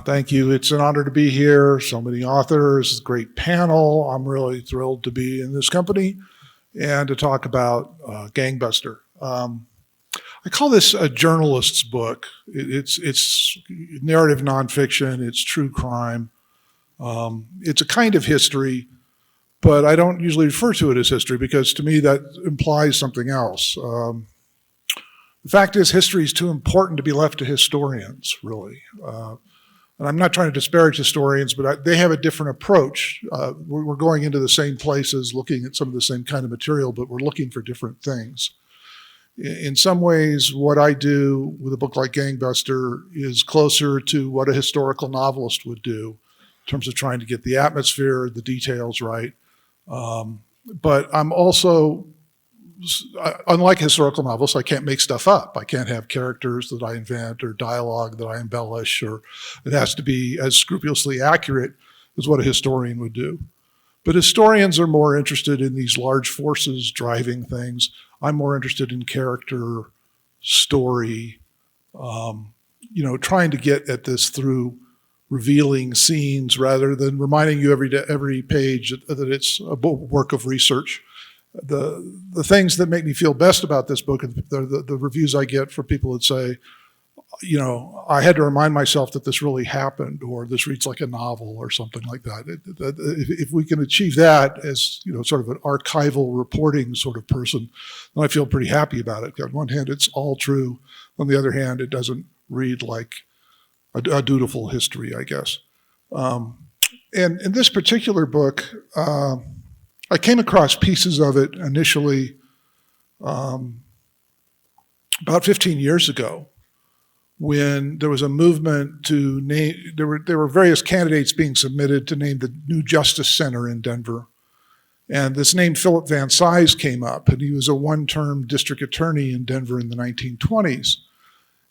Thank you. It's an honor to be here. So many authors, great panel. I'm really thrilled to be in this company and to talk about Gangbuster. I call this a journalist's book. It's narrative nonfiction. It's true crime. It's a kind of history, but I don't usually refer to it as history because to me that implies something else. The fact is, history is too important to be left to historians, really. And I'm not trying to disparage historians, but they have a different approach. We're going into the same places, looking at some of the same kind of material, but we're looking for different things. In some ways, what I do with a book like Gangbuster is closer to what a historical novelist would do in terms of trying to get the atmosphere, the details right. But I'm also, unlike historical novels, I can't make stuff up. I can't have characters that I invent or dialogue that I embellish, or it has to be as scrupulously accurate as what a historian would do. But historians are more interested in these large forces driving things. I'm more interested in character, story, trying to get at this through revealing scenes rather than reminding you every page that it's a work of research. The things that make me feel best about this book are the reviews I get from people that say, I had to remind myself that this really happened, or this reads like a novel, or something like that. If we can achieve that as sort of an archival reporting sort of person, then I feel pretty happy about it. On one hand, it's all true. On the other hand, it doesn't read like a dutiful history, I guess. And in this particular book, I came across pieces of it initially about 15 years ago, when there was a movement to name, there were various candidates being submitted to name the new Justice Center in Denver. And this name Philip Van Cise came up, and he was a one-term district attorney in Denver in the 1920s.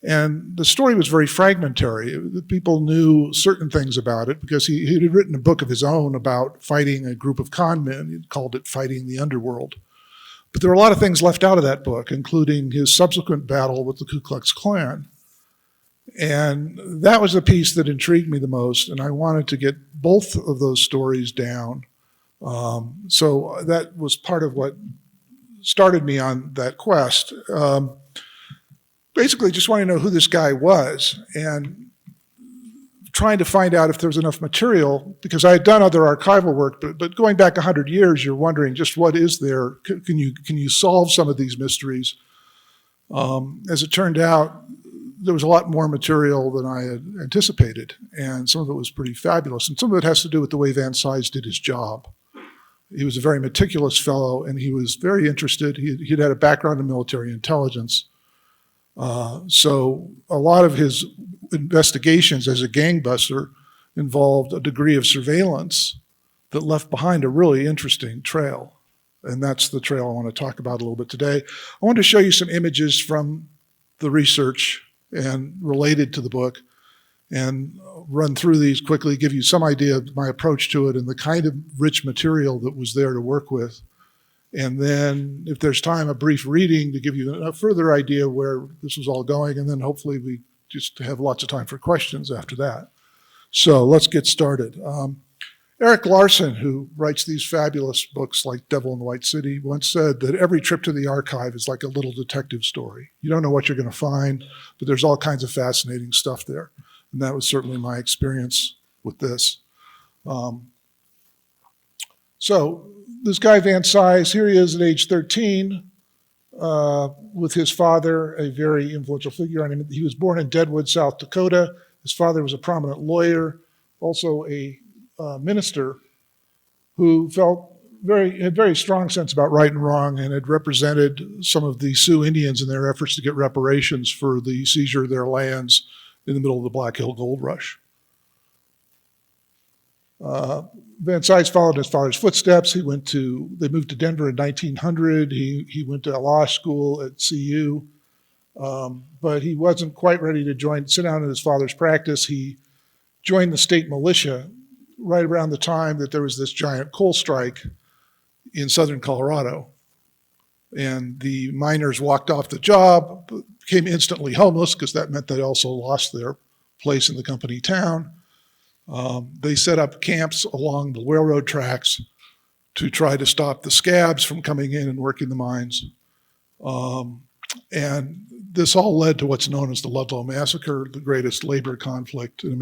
And the story was very fragmentary. People knew certain things about it because he had written a book of his own about fighting a group of con men. He called it Fighting the Underworld. But there were a lot of things left out of that book, including his subsequent battle with the Ku Klux Klan. And that was the piece that intrigued me the most, and I wanted to get both of those stories down. So that was part of what started me on that quest. Basically, just wanting to know who this guy was and trying to find out if there was enough material, because I had done other archival work, but going back 100 years, you're wondering just what is there? Can you solve some of these mysteries? As it turned out, there was a lot more material than I had anticipated, and some of it was pretty fabulous, and some of it has to do with the way Van Cise did his job. He was a very meticulous fellow, and he was very interested. He'd had a background in military intelligence. So a lot of his investigations as a gangbuster involved a degree of surveillance that left behind a really interesting trail. And that's the trail I want to talk about a little bit today. I want to show you some images from the research and related to the book, and run through these quickly, give you some idea of my approach to it and the kind of rich material that was there to work with. And then, if there's time, a brief reading to give you a further idea where this was all going, and then hopefully we just have lots of time for questions after that. So let's get started. Eric Larson, who writes these fabulous books like Devil in the White City, once said that every trip to the archive is like a little detective story. You don't know what you're going to find, but there's all kinds of fascinating stuff there. And that was certainly my experience with this. So this guy Van Cise, here he is at age 13 with his father, a very influential figure. He was born in Deadwood, South Dakota. His father was a prominent lawyer, also a minister who had very strong sense about right and wrong, and had represented some of the Sioux Indians in their efforts to get reparations for the seizure of their lands in the middle of the Black Hill Gold Rush. Van Cise followed his father's footsteps. They moved to Denver in 1900. He went to law school at CU, but he wasn't quite ready to sit down in his father's practice. He joined the state militia right around the time that there was this giant coal strike in southern Colorado. And the miners walked off the job, became instantly homeless because that meant they also lost their place in the company town. They set up camps along the railroad tracks to try to stop the scabs from coming in and working the mines. And this all led to what's known as the Ludlow Massacre, the greatest labor conflict in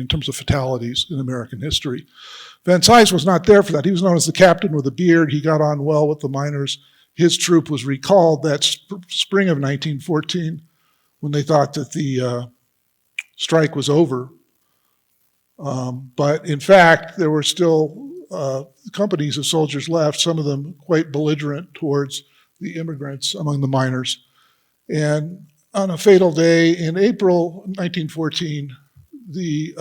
terms of fatalities in American history. Van Cise was not there for that. He was known as the captain with a beard. He got on well with the miners. His troop was recalled that spring of 1914 when they thought that the strike was over. But in fact, there were still companies of soldiers left, some of them quite belligerent towards the immigrants among the miners. And on a fatal day in April 1914, the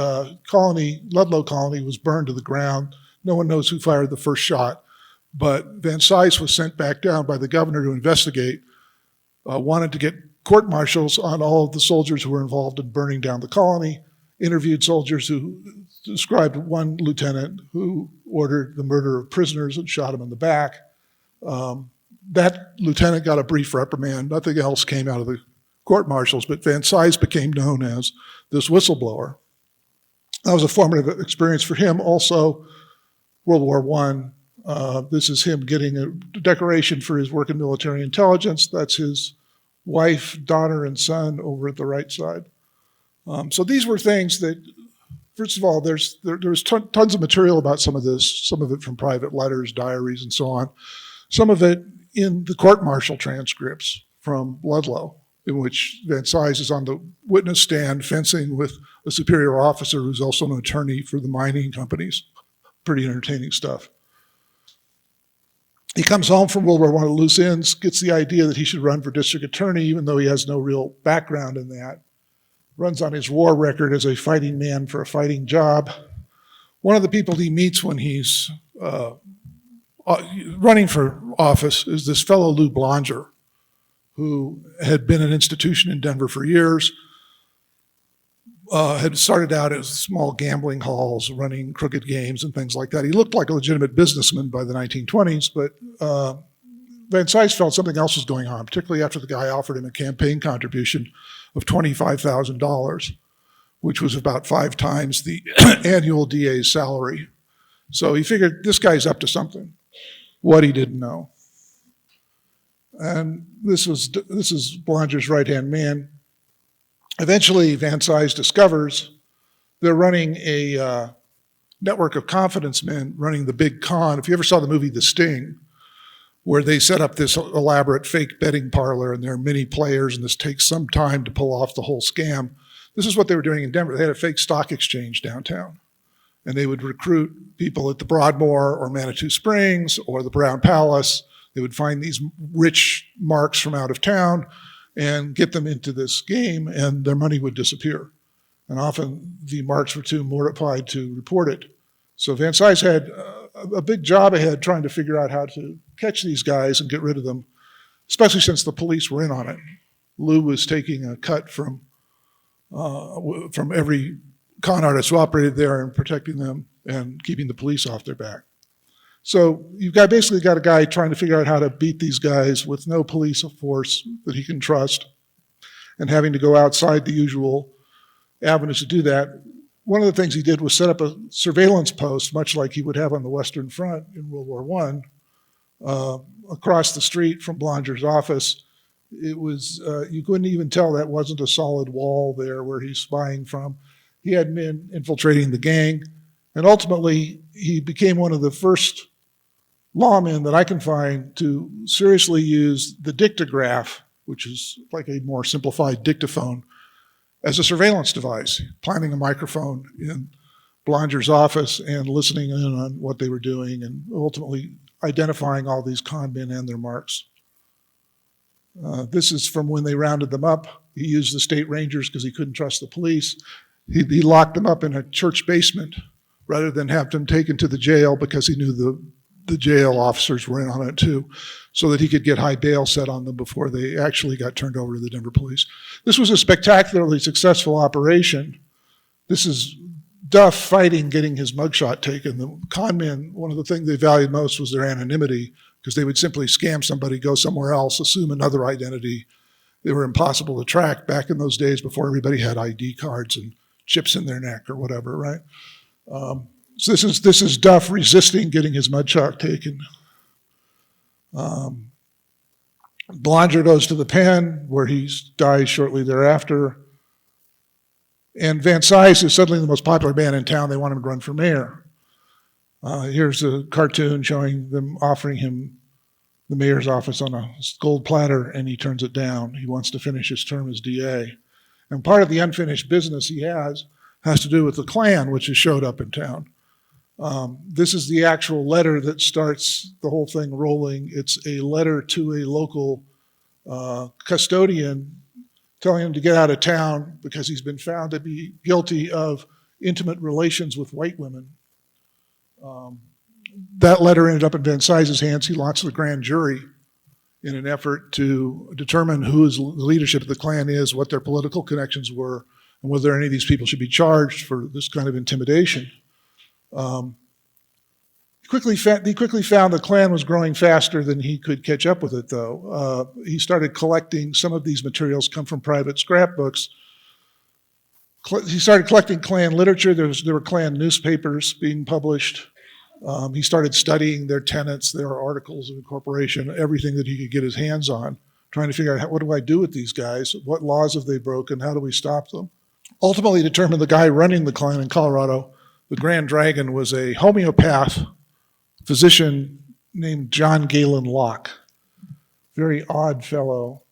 Ludlow colony was burned to the ground. No one knows who fired the first shot, but Van Cise was sent back down by the governor to investigate, wanted to get court-martials on all of the soldiers who were involved in burning down the colony, interviewed soldiers who described one lieutenant who ordered the murder of prisoners and shot him in the back. That lieutenant got a brief reprimand. Nothing else came out of the court-martials, but Van Cise became known as this whistleblower. That was a formative experience for him. Also, World War I, this is him getting a decoration for his work in military intelligence. That's his wife, daughter, and son over at the right side. So these were things that, first of all, there's tons of material about some of this, some of it from private letters, diaries, and so on. Some of it in the court-martial transcripts from Ludlow, in which Van Cise is on the witness stand fencing with a superior officer who's also an attorney for the mining companies. Pretty entertaining stuff. He comes home from World War I at loose ends, gets the idea that he should run for district attorney, even though he has no real background in that. Runs on his war record as a fighting man for a fighting job. One of the people he meets when he's running for office is this fellow Lou Blonger, who had been an institution in Denver for years, had started out as small gambling halls, running crooked games and things like that. He looked like a legitimate businessman by the 1920s, but Van Cise felt something else was going on, particularly after the guy offered him a campaign contribution of $25,000, which was about 5 times the annual DA's salary. So he figured this guy's up to something. What he didn't know. And this is Blonger's right-hand man. Eventually, Van Cise discovers they're running a network of confidence men running the big con. If you ever saw the movie The Sting, where they set up this elaborate fake betting parlor and there are many players and this takes some time to pull off the whole scam, this is what they were doing in Denver. They had a fake stock exchange downtown. And they would recruit people at the Broadmoor or Manitou Springs or the Brown Palace. They would find these rich marks from out of town and get them into this game, and their money would disappear. And often the marks were too mortified to report it. So Van Cise had a big job ahead trying to figure out how to catch these guys and get rid of them, especially since the police were in on it. Lou was taking a cut from every con artists who operated there and protecting them and keeping the police off their back. So you've basically got a guy trying to figure out how to beat these guys with no police force that he can trust and having to go outside the usual avenues to do that. One of the things he did was set up a surveillance post, much like he would have on the Western Front in World War I, across the street from Blonger's office. It was, you couldn't even tell that wasn't a solid wall there where he's spying from. He had men infiltrating the gang, and ultimately he became one of the first lawmen that I can find to seriously use the dictograph, which is like a more simplified dictaphone, as a surveillance device, planting a microphone in Blonger's office and listening in on what they were doing and ultimately identifying all these con men and their marks. This is from when they rounded them up. He used the state rangers because he couldn't trust the police. He locked them up in a church basement rather than have them taken to the jail because he knew the jail officers were in on it too, so that he could get high bail set on them before they actually got turned over to the Denver police. This was a spectacularly successful operation. This is Duff fighting getting his mugshot taken. The con men, one of the things they valued most was their anonymity, because they would simply scam somebody, go somewhere else, assume another identity. They were impossible to track back in those days before everybody had ID cards and chips in their neck or whatever, right? So this is Duff resisting getting his mugshot taken. Belanger goes to the pen, where he dies shortly thereafter. And Van Cise is suddenly the most popular man in town. They want him to run for mayor. Here's a cartoon showing them offering him the mayor's office on a gold platter, and he turns it down. He wants to finish his term as DA. And part of the unfinished business he has to do with the Klan, which has showed up in town. This is the actual letter that starts the whole thing rolling. It's a letter to a local custodian telling him to get out of town because he's been found to be guilty of intimate relations with white women. That letter ended up in Van Cise's hands. He launched the grand jury in an effort to determine who the leadership of the Klan is, what their political connections were, and whether any of these people should be charged for this kind of intimidation. He quickly found the Klan was growing faster than he could catch up with it, though. He started collecting, some of these materials come from private scrapbooks. He started collecting Klan literature. There were Klan newspapers being published. He started studying their tenets, their articles of incorporation, everything that he could get his hands on, trying to figure out what do I do with these guys? What laws have they broken? How do we stop them? Ultimately determined the guy running the Klan in Colorado, the Grand Dragon, was a homeopath physician named John Galen Locke. Very odd fellow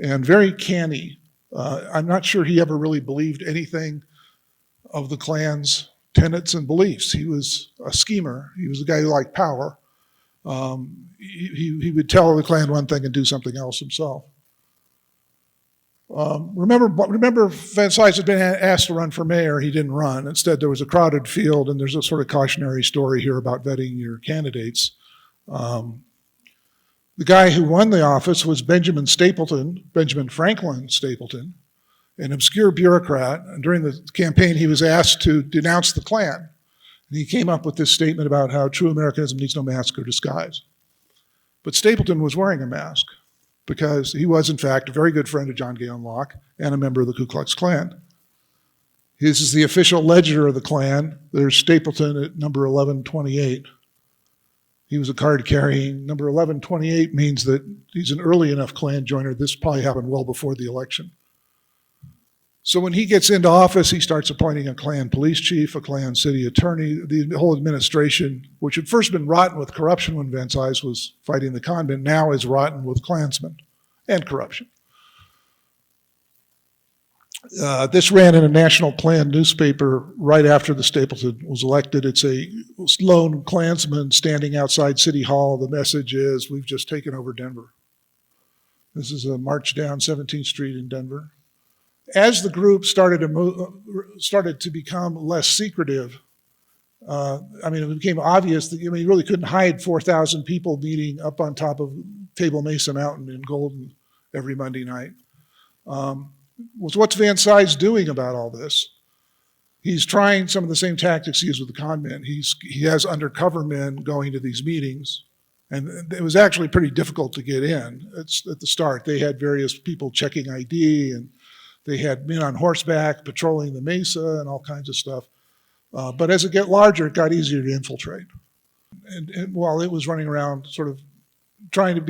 and very canny. I'm not sure he ever really believed anything of the Klan's tenets and beliefs. He was a schemer. He was a guy who liked power. He would tell the Klan one thing and do something else himself. Remember Van Cise had been asked to run for mayor. He didn't run. Instead, there was a crowded field, and there's a sort of cautionary story here about vetting your candidates. The guy who won the office was Benjamin Franklin Stapleton, an obscure bureaucrat. And during the campaign, he was asked to denounce the Klan. And he came up with this statement about how true Americanism needs no mask or disguise. But Stapleton was wearing a mask because he was, in fact, a very good friend of John Galen Locke and a member of the Ku Klux Klan. This is the official ledger of the Klan. There's Stapleton at number 1128. He was a card carrying. Number 1128 means that he's an early enough Klan joiner. This probably happened well before the election. So when he gets into office, he starts appointing a Klan police chief, a Klan city attorney. The whole administration, which had first been rotten with corruption when Van Cise was fighting the convent, now is rotten with Klansmen and corruption. This ran in a national Klan newspaper right after the Stapleton was elected. It's a lone Klansman standing outside City Hall. The message is, we've just taken over Denver. This is a march down 17th Street in Denver. As the group started to become less secretive, it became obvious that you really couldn't hide 4,000 people meeting up on top of Table Mesa Mountain in Golden every Monday night. What's Van Cise doing about all this? He's trying some of the same tactics he used with the con men. He has undercover men going to these meetings, and it was actually pretty difficult to get in. At the start, they had various people checking ID, and they had men on horseback patrolling the mesa and all kinds of stuff. But as it got larger, it got easier to infiltrate. And while it was running around sort of trying to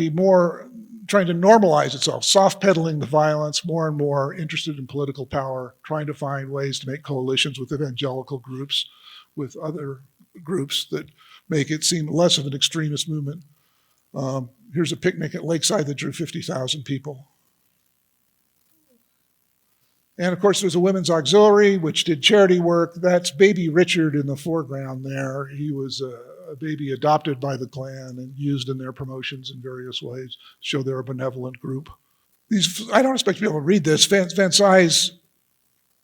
normalize itself, soft-pedaling the violence, more and more interested in political power, trying to find ways to make coalitions with evangelical groups, with other groups that make it seem less of an extremist movement. Here's a picnic at Lakeside that drew 50,000 people. And of course, there's a women's auxiliary, which did charity work. That's baby Richard in the foreground there. He was a baby adopted by the Klan and used in their promotions in various ways to show they're a benevolent group. I don't expect you to be able to read this. Van Cise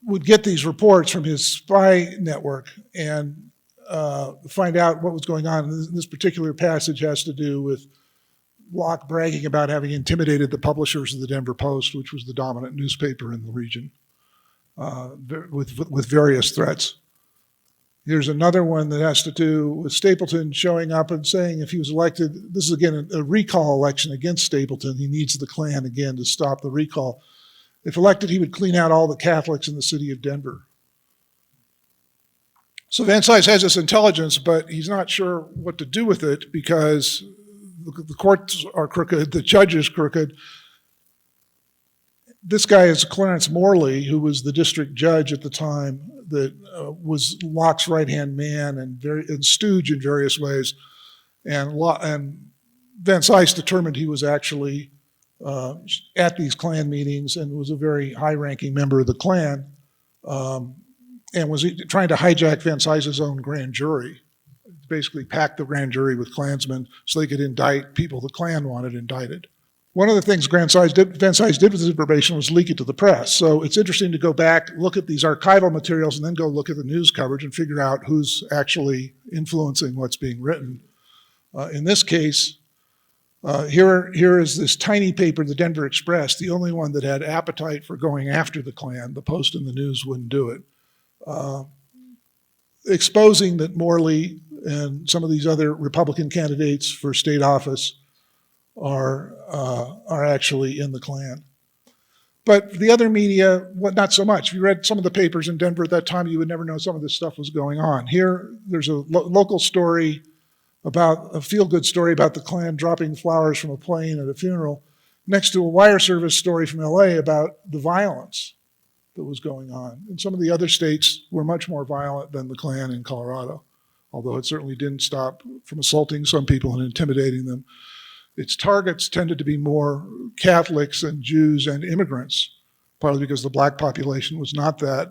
would get these reports from his spy network and find out what was going on. This particular passage has to do with Locke bragging about having intimidated the publishers of the Denver Post, which was the dominant newspaper in the region, with various threats. Here's another one that has to do with Stapleton showing up and saying if he was elected, this is again a recall election against Stapleton. He needs the Klan again to stop the recall. If elected, he would clean out all the Catholics in the city of Denver. So Van Cise has this intelligence, but he's not sure what to do with it because the courts are crooked, the judge is crooked. This guy is Clarence Morley, who was the district judge at the time that was Locke's right-hand man and stooge in various ways. And Van Cise determined he was actually at these Klan meetings and was a very high-ranking member of the Klan and was trying to hijack Van Cise's own grand jury, basically pack the grand jury with Klansmen so they could indict people the Klan wanted indicted. One of the things Van Cise did with his information was leak it to the press. So it's interesting to go back, look at these archival materials, and then go look at the news coverage and figure out who's actually influencing what's being written. In this case, here is this tiny paper, the Denver Express, the only one that had appetite for going after the Klan. The Post and the News wouldn't do it. Exposing that Morley and some of these other Republican candidates for state office are actually in the Klan. But the other media, not so much. If you read some of the papers in Denver at that time, you would never know some of this stuff was going on. Here, there's a local story about a feel-good story about the Klan dropping flowers from a plane at a funeral, next to a wire service story from LA about the violence that was going on. And some of the other states were much more violent than the Klan in Colorado, although it certainly didn't stop from assaulting some people and intimidating them. Its targets tended to be more Catholics and Jews and immigrants, partly because the black population was not that.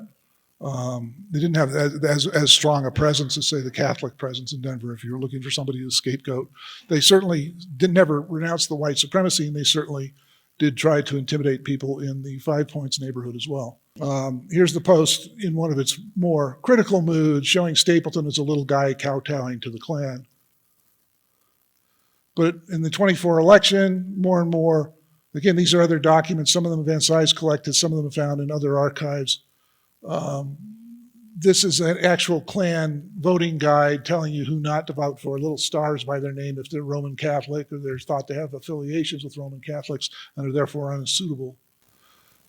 They didn't have as strong a presence as, say, the Catholic presence in Denver if you were looking for somebody to scapegoat. They certainly never renounced the white supremacy, and they certainly did try to intimidate people in the Five Points neighborhood as well. Here's the Post in one of its more critical moods, showing Stapleton as a little guy kowtowing to the Klan. But in the 24 election, more and more, again, these are other documents. Some of them Van Cise collected, some of them found in other archives. This is an actual Klan voting guide telling you who not to vote for, little stars by their name if they're Roman Catholic or they're thought to have affiliations with Roman Catholics and are therefore unsuitable.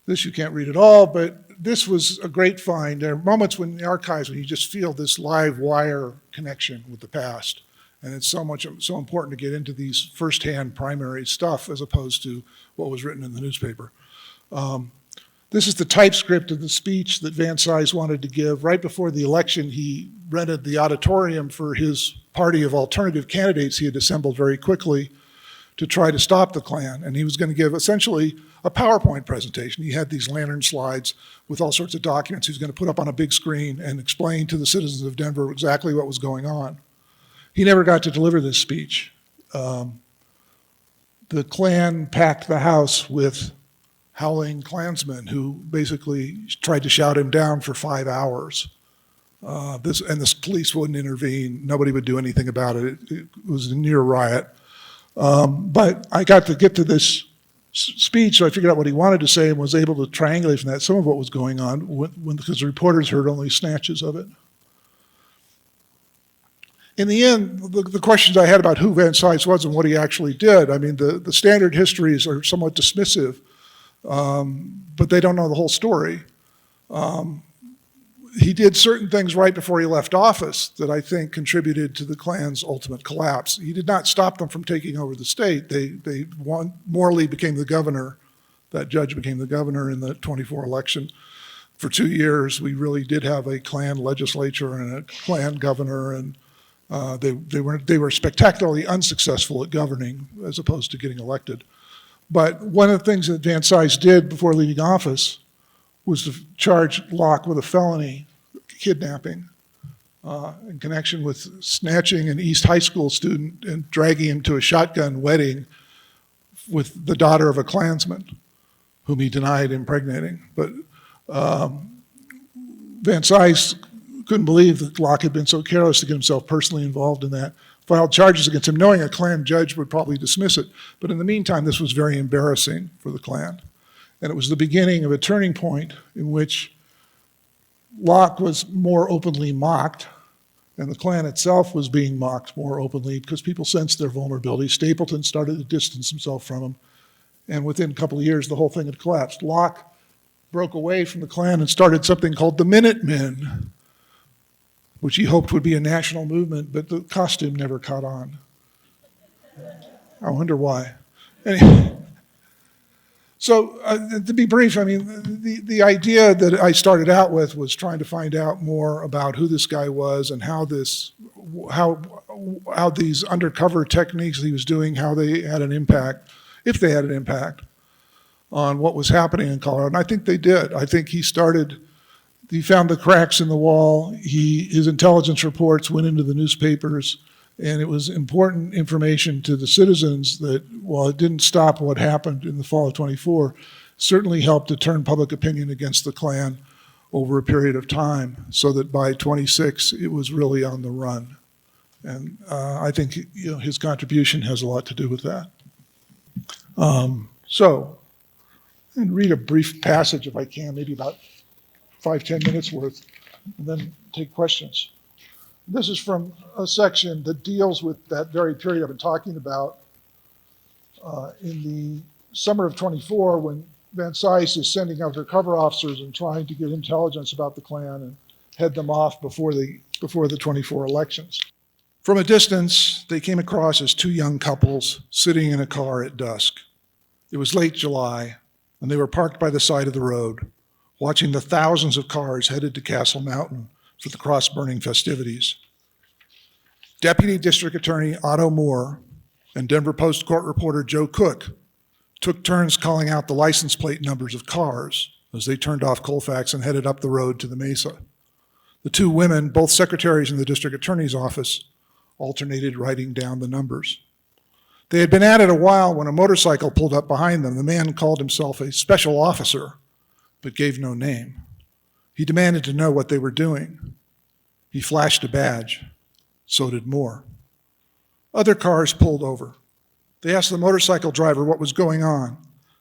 This you can't read at all, but this was a great find. There are moments in the archives when you just feel this live wire connection with the past. And it's so important to get into these firsthand primary stuff as opposed to what was written in the newspaper. This is the typescript of the speech that Van Cise wanted to give. Right before the election, he rented the auditorium for his party of alternative candidates he had assembled very quickly to try to stop the Klan. And he was going to give essentially a PowerPoint presentation. He had these lantern slides with all sorts of documents he was going to put up on a big screen and explain to the citizens of Denver exactly what was going on. He never got to deliver this speech. The Klan packed the house with howling Klansmen who basically tried to shout him down for 5 hours. The police wouldn't intervene. Nobody would do anything about it. It was a near riot. But I got to get to this speech, so I figured out what he wanted to say and was able to triangulate from that some of what was going on because the reporters heard only snatches of it. In the end, the questions I had about who Van Cise was and what he actually did, I mean, the standard histories are somewhat dismissive, but they don't know the whole story. He did certain things right before he left office that I think contributed to the Klan's ultimate collapse. He did not stop them from taking over the state. Morley became the governor. That judge became the governor in the 24 election. For 2 years, we really did have a Klan legislature and a Klan governor, and they were spectacularly unsuccessful at governing as opposed to getting elected. But one of the things that Van Cise did before leaving office was to charge Locke with a felony kidnapping in connection with snatching an East High School student and dragging him to a shotgun wedding with the daughter of a Klansman whom he denied impregnating. But Van Cise couldn't believe that Locke had been so careless to get himself personally involved in that, filed charges against him, knowing a Klan judge would probably dismiss it. But in the meantime, this was very embarrassing for the Klan. And it was the beginning of a turning point in which Locke was more openly mocked, and the Klan itself was being mocked more openly because people sensed their vulnerability. Stapleton started to distance himself from them, and within a couple of years, the whole thing had collapsed. Locke broke away from the Klan and started something called the Minutemen, which he hoped would be a national movement, but the costume never caught on. I wonder why. Anyway, so to be brief, I mean, the idea that I started out with was trying to find out more about who this guy was and how these undercover techniques he was doing, how they had an impact, if they had an impact, on what was happening in Colorado. And I think they did. I think he found the cracks in the wall. His intelligence reports went into the newspapers, and it was important information to the citizens that, while it didn't stop what happened in the fall of '24, certainly helped to turn public opinion against the Klan over a period of time, so that by '26 it was really on the run. And I think his contribution has a lot to do with that. So, and read a brief passage if I can, maybe about 5-10 minutes worth, and then take questions. This is from a section that deals with that very period I've been talking about in the summer of '24, when Van Cise is sending undercover officers and trying to get intelligence about the Klan and head them off before the '24 elections. From a distance, they came across as two young couples sitting in a car at dusk. It was late July, and they were parked by the side of the road, watching the thousands of cars headed to Castle Mountain for the cross-burning festivities. Deputy District Attorney Otto Moore and Denver Post court reporter Joe Cook took turns calling out the license plate numbers of cars as they turned off Colfax and headed up the road to the Mesa. The two women, both secretaries in the district attorney's office, alternated writing down the numbers. They had been at it a while when a motorcycle pulled up behind them. The man called himself a special officer, but gave no name. He demanded to know what they were doing. He flashed a badge. So did Moore. Other cars pulled over. They asked the motorcycle driver what was going on.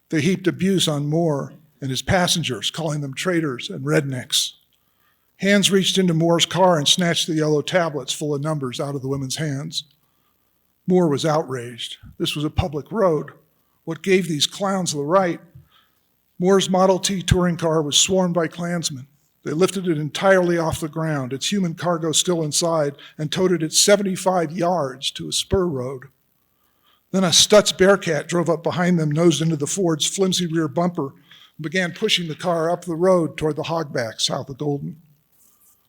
They heaped abuse on Moore and his passengers, calling them traitors and rednecks. Hands reached into Moore's car and snatched the yellow tablets full of numbers out of the women's hands. Moore was outraged. This was a public road. What gave these clowns the right? Moore's Model T touring car was swarmed by Klansmen. They lifted it entirely off the ground, its human cargo still inside, and toted it 75 yards to a spur road. Then a Stutz Bearcat drove up behind them, nosed into the Ford's flimsy rear bumper, and began pushing the car up the road toward the hogback south of Golden.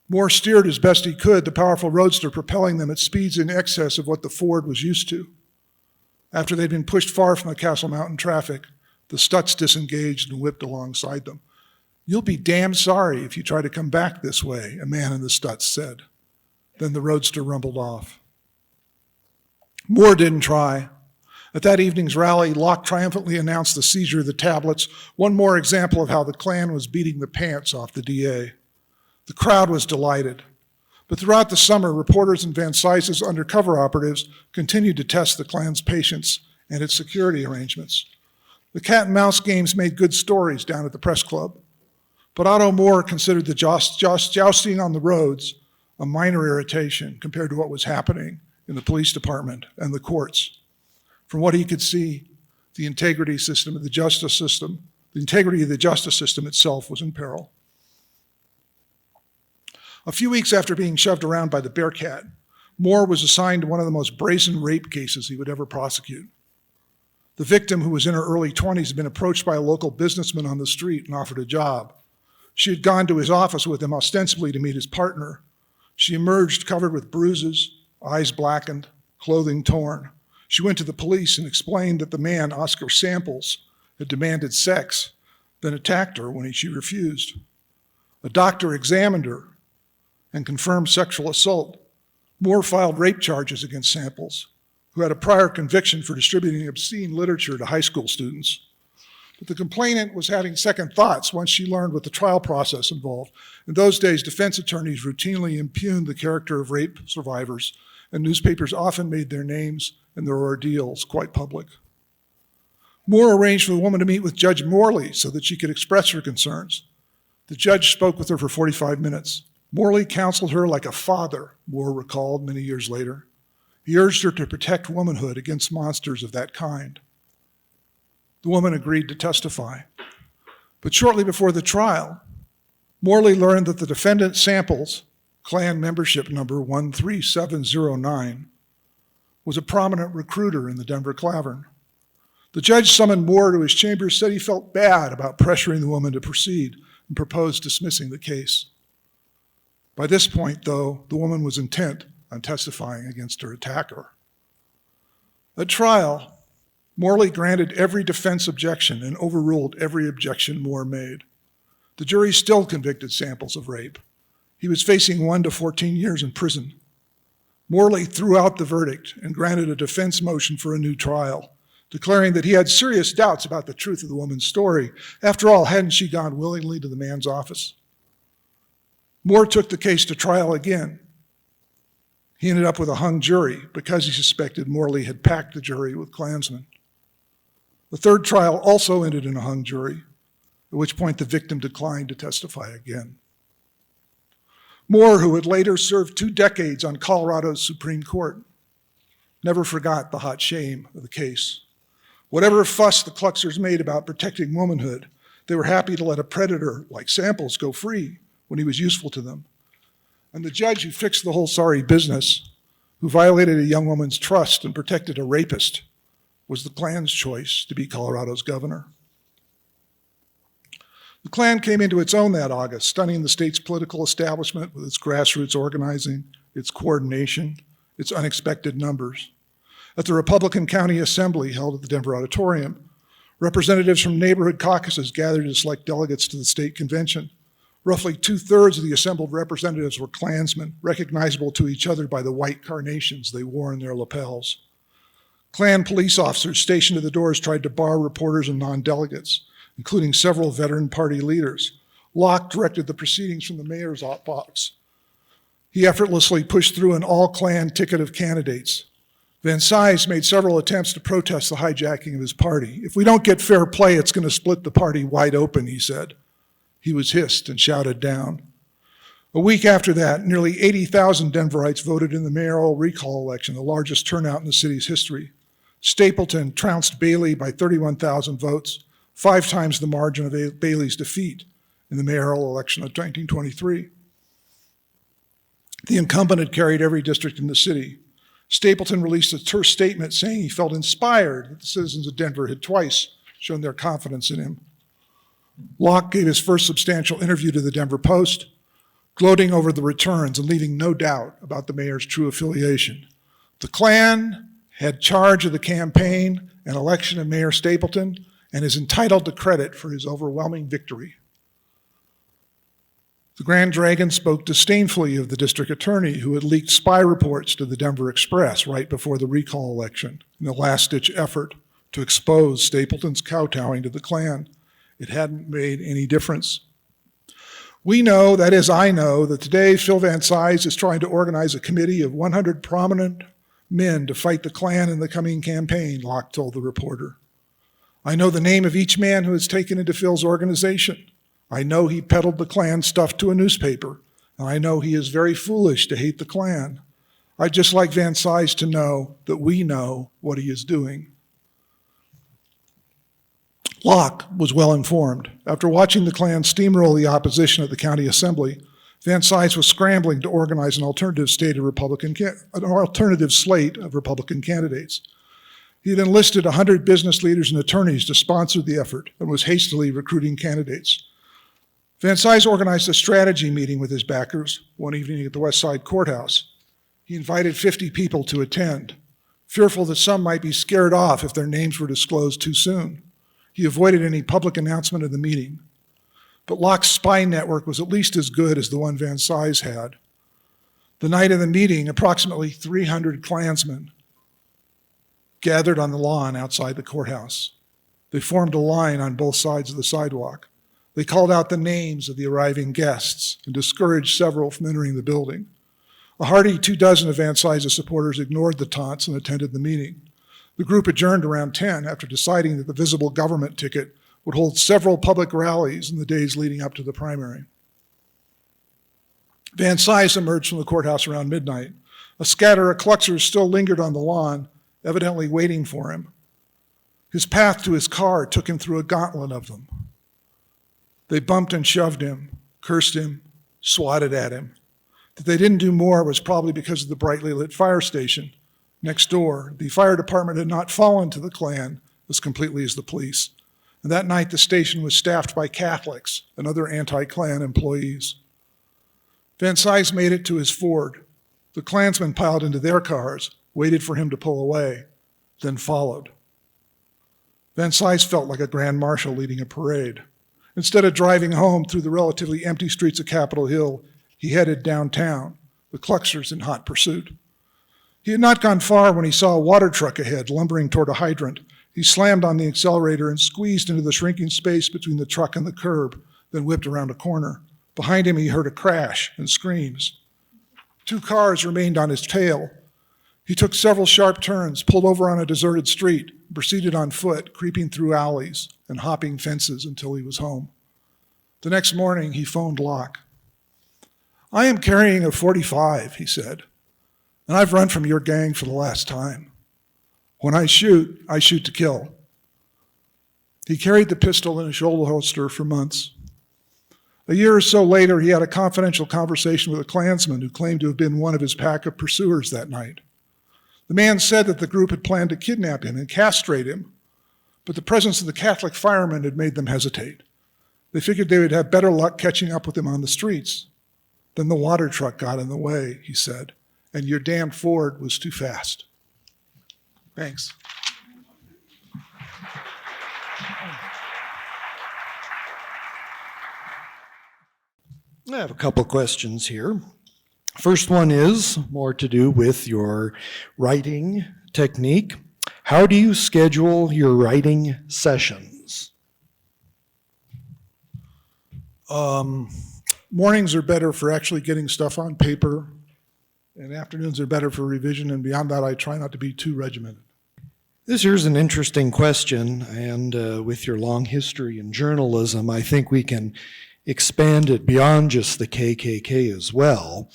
Moore steered as best he could, the powerful roadster propelling them at speeds in excess of what the Ford was used to. After they'd been pushed far from the Castle Mountain traffic, the Stutz disengaged and whipped alongside them. "You'll be damned sorry if you try to come back this way," a man in the Stutz said. Then the roadster rumbled off. Moore didn't try. At that evening's rally, Locke triumphantly announced the seizure of the tablets, one more example of how the Klan was beating the pants off the DA. The crowd was delighted. But throughout the summer, reporters and Van Cise's undercover operatives continued to test the Klan's patience and its security arrangements. The cat and mouse games made good stories down at the press club. But Otto Moore considered the jousting on the roads a minor irritation compared to what was happening in the police department and the courts. From what he could see, the integrity of the justice system itself was in peril. A few weeks after being shoved around by the Bearcat, Moore was assigned to one of the most brazen rape cases he would ever prosecute. The victim, who was in her early 20s, had been approached by a local businessman on the street and offered a job. She had gone to his office with him ostensibly to meet his partner. She emerged covered with bruises, eyes blackened, clothing torn. She went to the police and explained that the man, Oscar Samples, had demanded sex, then attacked her when she refused. A doctor examined her and confirmed sexual assault. Moore filed rape charges against Samples, who had a prior conviction for distributing obscene literature to high school students. But the complainant was having second thoughts once she learned what the trial process involved. In those days, defense attorneys routinely impugned the character of rape survivors, and newspapers often made their names and their ordeals quite public. Moore arranged for the woman to meet with Judge Morley so that she could express her concerns. The judge spoke with her for 45 minutes. Morley counseled her like a father, Moore recalled many years later. He urged her to protect womanhood against monsters of that kind. The woman agreed to testify. But shortly before the trial, Morley learned that the defendant, Samples, Klan membership number 13709, was a prominent recruiter in the Denver Clavern. The judge summoned Moore to his chambers, said he felt bad about pressuring the woman to proceed, and proposed dismissing the case. By this point, though, the woman was intent on testifying against her attacker. At trial, Morley granted every defense objection and overruled every objection Moore made. The jury still convicted Samples of rape. He was facing 1 to 14 years in prison. Morley threw out the verdict and granted a defense motion for a new trial, declaring that he had serious doubts about the truth of the woman's story. After all, hadn't she gone willingly to the man's office? Moore took the case to trial again. He ended up with a hung jury because he suspected Morley had packed the jury with Klansmen. The third trial also ended in a hung jury, at which point the victim declined to testify again. Moore, who had later served 2 decades on Colorado's Supreme Court, never forgot the hot shame of the case. Whatever fuss the Kluxers made about protecting womanhood, they were happy to let a predator like Samples go free when he was useful to them. And the judge who fixed the whole sorry business, who violated a young woman's trust and protected a rapist, was the Klan's choice to be Colorado's governor. The Klan came into its own that August, stunning the state's political establishment with its grassroots organizing, its coordination, its unexpected numbers. At the Republican County Assembly held at the Denver Auditorium, representatives from neighborhood caucuses gathered to select delegates to the state convention. Roughly 2/3 of the assembled representatives were Klansmen, recognizable to each other by the white carnations they wore in their lapels. Klan police officers stationed at the doors tried to bar reporters and non-delegates, including several veteran party leaders. Locke directed the proceedings from the mayor's box. He effortlessly pushed through an all-Klan ticket of candidates. Van Cise made several attempts to protest the hijacking of his party. "If we don't get fair play, it's going to split the party wide open," he said. He was hissed and shouted down. A week after that, nearly 80,000 Denverites voted in the mayoral recall election, the largest turnout in the city's history. Stapleton trounced Bailey by 31,000 votes, 5 times the margin of Bailey's defeat in the mayoral election of 1923. The incumbent had carried every district in the city. Stapleton released a terse statement saying he felt inspired that the citizens of Denver had twice shown their confidence in him. Locke gave his first substantial interview to the Denver Post, gloating over the returns and leaving no doubt about the mayor's true affiliation. The Klan had charge of the campaign and election of Mayor Stapleton and is entitled to credit for his overwhelming victory. The Grand Dragon spoke disdainfully of the district attorney who had leaked spy reports to the Denver Express right before the recall election in a last-ditch effort to expose Stapleton's kowtowing to the Klan. It hadn't made any difference. We know, that is, I know, that today Phil Van Cise is trying to organize a committee of 100 prominent men to fight the Klan in the coming campaign, Locke told the reporter. I know the name of each man who is taken into Phil's organization. I know he peddled the Klan stuff to a newspaper, and I know he is very foolish to hate the Klan. I'd just like Van Cise to know that we know what he is doing. Locke was well informed. After watching the Klan steamroll the opposition at the county assembly, Van Cise was scrambling to organize an alternative slate of Republican candidates. He had enlisted 100 business leaders and attorneys to sponsor the effort and was hastily recruiting candidates. Van Cise organized a strategy meeting with his backers one evening at the West Side Courthouse. He invited 50 people to attend, fearful that some might be scared off if their names were disclosed too soon. He avoided any public announcement of the meeting. But Locke's spy network was at least as good as the one Van Cise had. The night of the meeting, approximately 300 Klansmen gathered on the lawn outside the courthouse. They formed a line on both sides of the sidewalk. They called out the names of the arriving guests and discouraged several from entering the building. A hearty 24 of Van Cise's supporters ignored the taunts and attended the meeting. The group adjourned around 10 after deciding that the visible government ticket would hold several public rallies in the days leading up to the primary. Van Cise emerged from the courthouse around midnight. A scatter of Kluxers still lingered on the lawn, evidently waiting for him. His path to his car took him through a gauntlet of them. They bumped and shoved him, cursed him, swatted at him. That they didn't do more was probably because of the brightly lit fire station next door. The fire department had not fallen to the Klan as completely as the police. And that night, the station was staffed by Catholics and other anti-Klan employees. Van Cise made it to his Ford. The Klansmen piled into their cars, waited for him to pull away, then followed. Van Cise felt like a grand marshal leading a parade. Instead of driving home through the relatively empty streets of Capitol Hill, he headed downtown, the Kluxers in hot pursuit. He had not gone far when he saw a water truck ahead, lumbering toward a hydrant. He slammed on the accelerator and squeezed into the shrinking space between the truck and the curb, then whipped around a corner. Behind him, he heard a crash and screams. 2 cars remained on his tail. He took several sharp turns, pulled over on a deserted street, proceeded on foot, creeping through alleys and hopping fences until he was home. The next morning, he phoned Locke. "I am carrying a .45, he said, "and I've run from your gang for the last time. When I shoot to kill." He carried the pistol in a shoulder holster for months. A year or so later, he had a confidential conversation with a Klansman who claimed to have been one of his pack of pursuers that night. The man said that the group had planned to kidnap him and castrate him, but the presence of the Catholic firemen had made them hesitate. They figured they would have better luck catching up with him on the streets. Then the water truck got in the way, he said, and your damn Ford was too fast. Thanks. I have a couple questions here. First one is more to do with your writing technique. How do you schedule your writing sessions? Mornings are better for actually getting stuff on paper, and afternoons are better for revision, and beyond that, I try not to be too regimented. This here's an interesting question, and with your long history in journalism, I think we can expand it beyond just the KKK as well.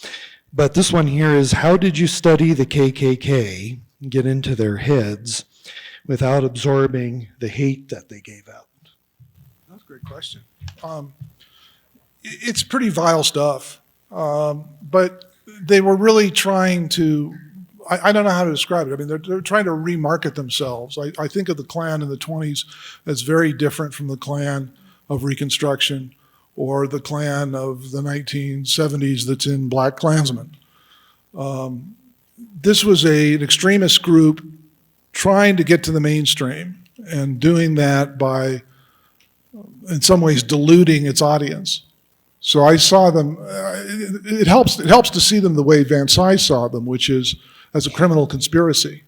But this one here is, how did you study the KKK, get into their heads, without absorbing the hate that they gave out? That's a great question. It's pretty vile stuff, but they were really trying to, I don't know how to describe it. I mean, they're trying to remarket themselves. I think of the Klan in the 20s as very different from the Klan of Reconstruction or the Klan of the 1970s that's in Black Klansmen. This was an extremist group trying to get to the mainstream and doing that by, in some ways, diluting its audience. So I saw them, it helps to see them the way Van Cise saw them, which is as a criminal conspiracy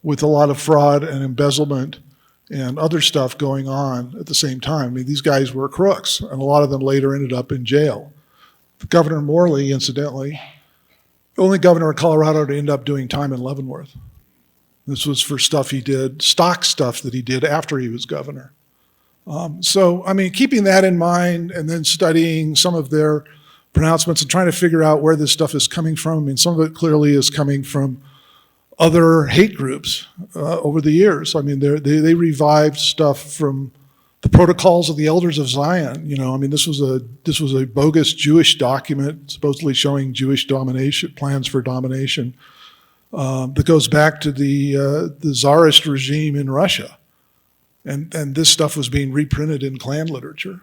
with a lot of fraud and embezzlement and other stuff going on at the same time. I mean, these guys were crooks, and a lot of them later ended up in jail. Governor Morley, incidentally, the only governor of Colorado to end up doing time in Leavenworth. This was for stuff he did, stock stuff that he did after he was governor. So, I mean, keeping that in mind and then studying some of their pronouncements and trying to figure out where this stuff is coming from. I mean, some of it clearly is coming from other hate groups over the years. I mean, they revived stuff from the Protocols of the Elders of Zion. You know, I mean, this was a bogus Jewish document supposedly showing Jewish domination, plans for domination, that goes back to the Tsarist regime in Russia, and this stuff was being reprinted in Klan literature.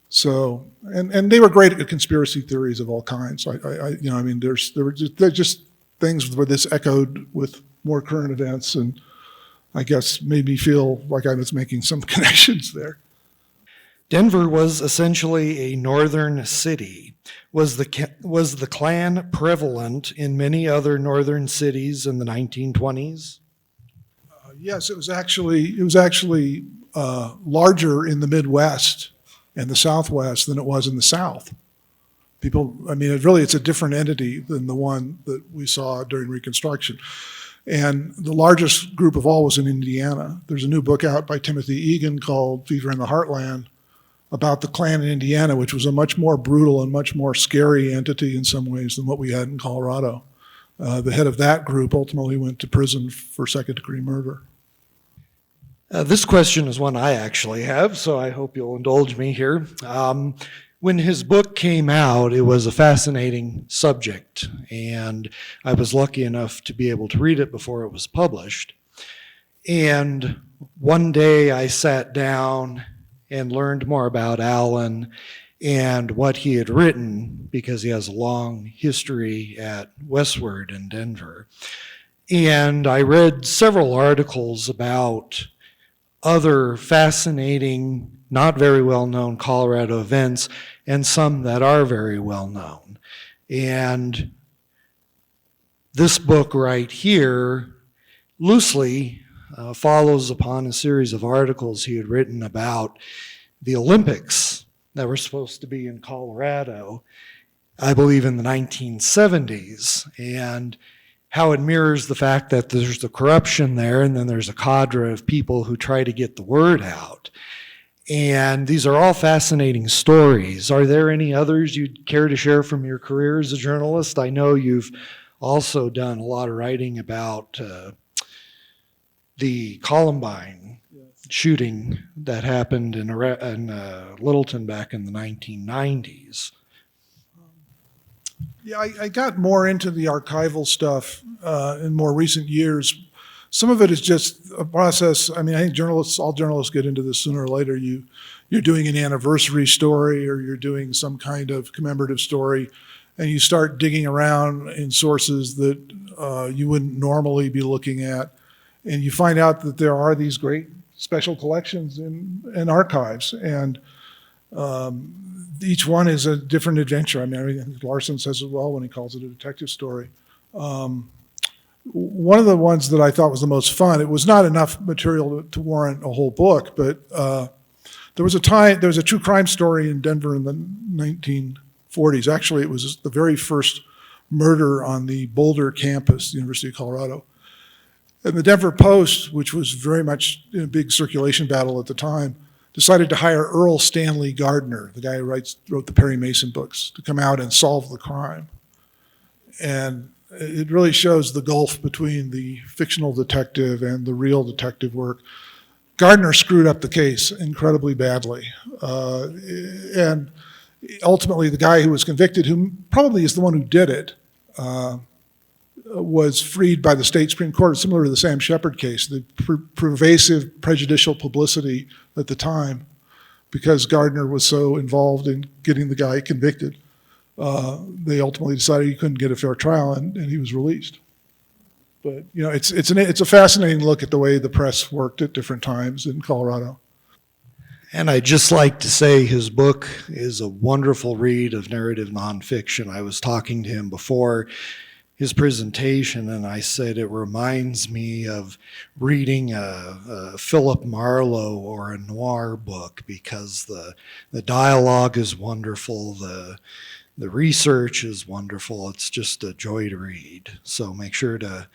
So, and they were great at conspiracy theories of all kinds. I mean, they're just things where this echoed with more current events, and I guess made me feel like I was making some connections there. Denver was essentially a northern city. Was the Klan prevalent in many other northern cities in the 1920s? Yes, it was actually larger in the Midwest and the Southwest than it was in the South. People, I mean, it's a different entity than the one that we saw during Reconstruction. And the largest group of all was in Indiana. There's a new book out by Timothy Egan called Fever in the Heartland about the Klan in Indiana, which was a much more brutal and much more scary entity in some ways than what we had in Colorado. The head of that group ultimately went to prison for second-degree murder. This question is one I actually have, so I hope you'll indulge me here. When his book came out, it was a fascinating subject, and I was lucky enough to be able to read it before it was published. And one day I sat down and learned more about Alan and what he had written, because he has a long history at Westward in Denver. And I read several articles about other fascinating, not very well-known Colorado events, and some that are very well-known. And this book right here loosely follows upon a series of articles he had written about the Olympics that were supposed to be in Colorado, I believe in the 1970s, and how it mirrors the fact that there's the corruption there, and then there's a cadre of people who try to get the word out. And these are all fascinating stories. Are there any others you'd care to share from your career as a journalist? I know you've also done a lot of writing about the Columbine shooting that happened in Littleton back in the 1990s. Yeah, I got more into the archival stuff in more recent years. Some of it is just a process. I mean, I think all journalists get into this sooner or later. You're doing an anniversary story, or you're doing some kind of commemorative story, and you start digging around in sources that you wouldn't normally be looking at, and you find out that there are these great special collections in archives, and each one is a different adventure. I mean, I think Larson says it well when he calls it a detective story. One of the ones that I thought was the most fun, it was not enough material to warrant a whole book, but there was a true crime story in Denver in the 1940s. Actually, it was the very first murder on the Boulder campus, the University of Colorado. And the Denver Post, which was very much in a big circulation battle at the time, decided to hire Earl Stanley Gardner, the guy who wrote the Perry Mason books, to come out and solve the crime. And it really shows the gulf between the fictional detective and the real detective work. Gardner screwed up the case incredibly badly. And ultimately, the guy who was convicted, who probably is the one who did it, was freed by the state Supreme Court, similar to the Sam Shepard case, the pervasive prejudicial publicity at the time, because Gardner was so involved in getting the guy convicted. They ultimately decided he couldn't get a fair trial, and he was released. But you know, it's a fascinating look at the way the press worked at different times in Colorado. And I'd just like to say his book is a wonderful read of narrative nonfiction. I was talking to him before his presentation, and I said it reminds me of reading a Philip Marlowe or a noir book, because the dialogue is wonderful, the research is wonderful. It's just a joy to read. So make sure to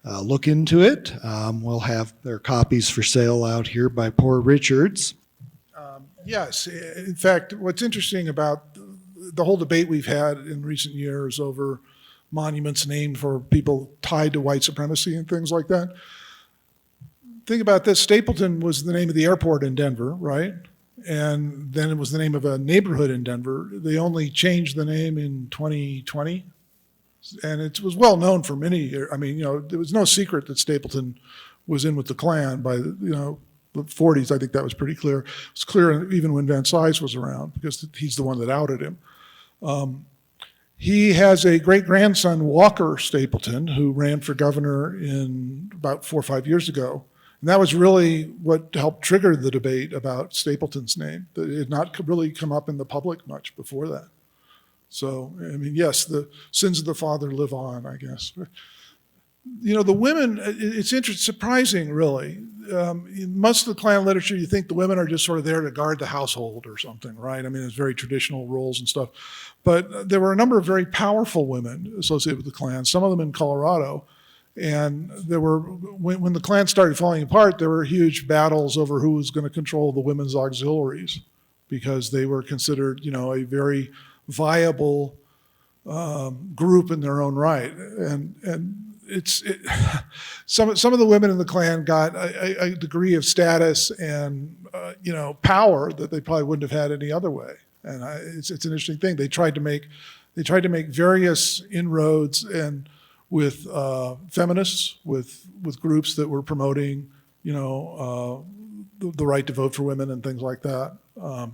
look into it. We'll have their copies for sale out here by Poor Richards. Yes. In fact, what's interesting about the whole debate we've had in recent years over monuments named for people tied to white supremacy and things like that. Think about this. Stapleton was the name of the airport in Denver, right? And then it was the name of a neighborhood in Denver. They only changed the name in 2020. And it was well known for many years. I mean, you know, there was no secret that Stapleton was in with the Klan by, you know, the 40s. I think that was pretty clear. It was clear even when Van Cise was around, because he's the one that outed him. He has a great-grandson, Walker Stapleton, who ran for governor in about 4 or 5 years ago. And that was really what helped trigger the debate about Stapleton's name. It had not really come up in the public much before that. So, I mean, yes, the sins of the father live on, I guess. You know, the women, it's interesting, surprising, really. In most of the Klan literature, you think the women are just sort of there to guard the household or something, right? I mean, it's very traditional roles and stuff. But there were a number of very powerful women associated with the Klan, some of them in Colorado. And there were, when the Klan started falling apart, there were huge battles over who was going to control the women's auxiliaries, because they were considered, you know, a very viable group in their own right. And some of the women in the Klan got a degree of status and you know, power that they probably wouldn't have had any other way. And it's an interesting thing. They tried to make various inroads and with feminists, with groups that were promoting, the right to vote for women and things like that.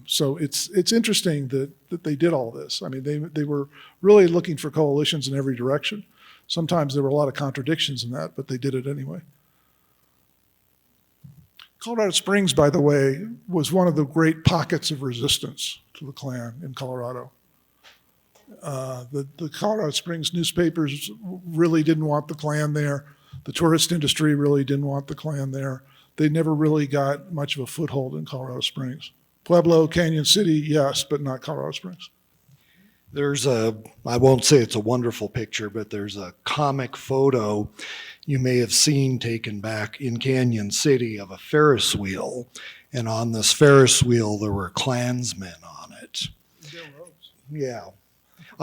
So it's interesting that they did all this. I mean, they were really looking for coalitions in every direction. Sometimes there were a lot of contradictions in that, but they did it anyway. Colorado Springs, by the way, was one of the great pockets of resistance to the Klan in Colorado. The Colorado Springs newspapers really didn't want the Klan there. The tourist industry really didn't want the Klan there. They never really got much of a foothold in Colorado Springs. Pueblo, Canyon City, yes, but not Colorado Springs. There's I won't say it's a wonderful picture, but there's a comic photo you may have seen taken back in Canyon City of a Ferris wheel. And on this Ferris wheel, there were Klansmen on it. In their robes. Yeah,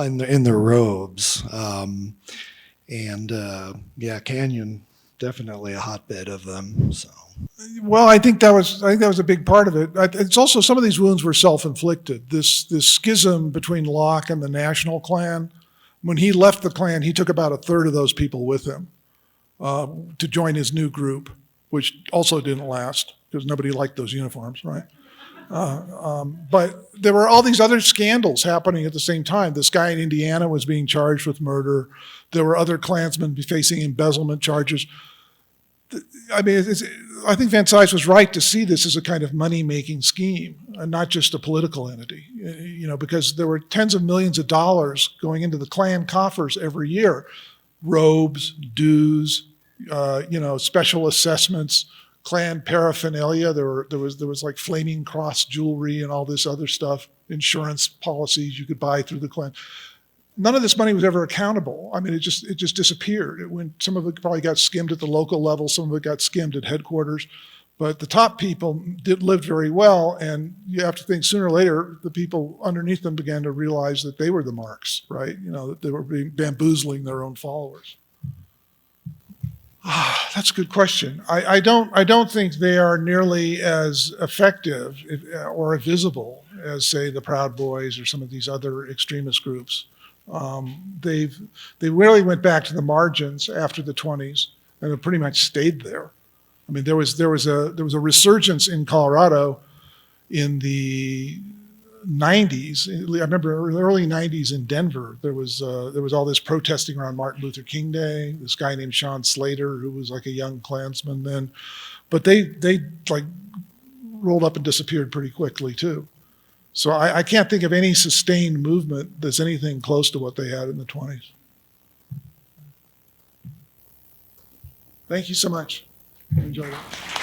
in their robes. Canyon, definitely a hotbed of them, so. Well, I think that was a big part of it. It's also some of these wounds were self-inflicted. This schism between Locke and the National Klan. When he left the Klan, he took about a third of those people with him to join his new group, which also didn't last because nobody liked those uniforms, right? But there were all these other scandals happening at the same time. This guy in Indiana was being charged with murder. There were other Klansmen facing embezzlement charges. I mean, I think Van Cise was right to see this as a kind of money-making scheme and not just a political entity, because there were tens of millions of dollars going into the Klan coffers every year. Robes, dues, special assessments, Klan paraphernalia. There was like Flaming Cross jewelry and all this other stuff, insurance policies you could buy through the Klan. None of this money was ever accountable. I mean, it just disappeared. Some of it probably got skimmed at the local level, some of it got skimmed at headquarters. But the top people lived very well, and you have to think sooner or later the people underneath them began to realize that they were the marks, right? That they were bamboozling their own followers. That's a good question. I don't think they are nearly as effective or visible as, say, the Proud Boys or some of these other extremist groups. They really went back to the margins after the 20s and have pretty much stayed there. I mean, there was a resurgence in Colorado in the 90s. I remember in the early 90s in Denver, there was all this protesting around Martin Luther King Day. This guy named Sean Slater, who was like a young Klansman then, but they like rolled up and disappeared pretty quickly too. So I can't think of any sustained movement that's anything close to what they had in the 20s. Thank you so much. Enjoyed it.